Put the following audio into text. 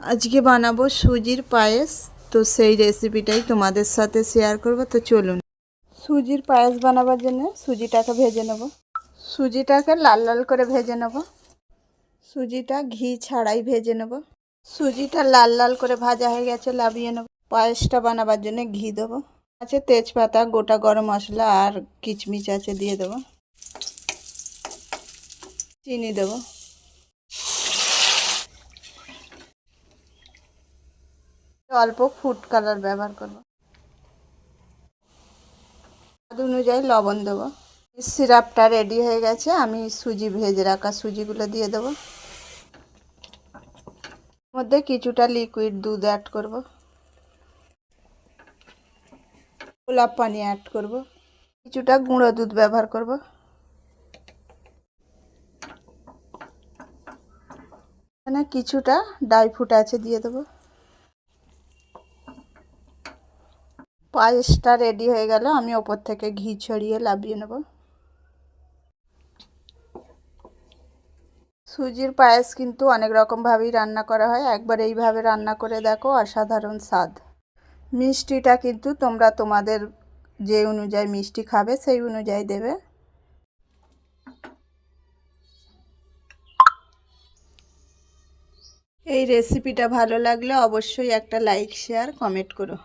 আজকে বানাবো সুজির পায়েস। তো সেই রেসিপিটাই তোমাদের সাথে শেয়ার করব। তো চলুন। সুজির পায়েস বানাবার জন্য সুজিটাকে ভেজে নেব। সুজিটাকে লাল লাল করে ভেজে নেব। সুজিটা ঘি ছাড়াই ভেজে নেব। সুজিটা লাল লাল করে ভাজা হয়ে গেছে, নামিয়ে নেব। পায়েসটা বানাবার জন্য ঘি দেবো, আছে তেজপাতা, গোটা গরম মশলা আর কিচমিচ আছে, দিয়ে দেবো। চিনি দেবো। অল্প ফুড কালার ব্যবহার করব। স্বাদ অনুযায়ী লবণ দেবো। সিরাপটা রেডি হয়ে গেছে, আমি সুজি ভেজে রাখা সুজিগুলো দিয়ে দেবো। মধ্যে কিছুটা লিকুইড দুধ অ্যাড করব, গোলাপ পানি অ্যাড করব, কিছুটা গুঁড়ো দুধ ব্যবহার করব। এখানে কিছুটা ড্রাই ফ্রুট আছে, দিয়ে দেবো। পায়েসটা রেডি হয়ে গেল, আমি ওপর থেকে ঘি ছড়িয়ে নামিয়ে নেব। সুজির পায়েস কিন্তু অনেক রকমভাবেই রান্না করা হয়, একবার এইভাবে রান্না করে দেখো, অসাধারণ স্বাদ। মিষ্টিটা কিন্তু তোমরা তোমাদের যে অনুযায়ী মিষ্টি খাবে সেই অনুযায়ী দেবে। এই রেসিপিটা ভালো লাগলে অবশ্যই একটা লাইক, শেয়ার, কমেন্ট করো।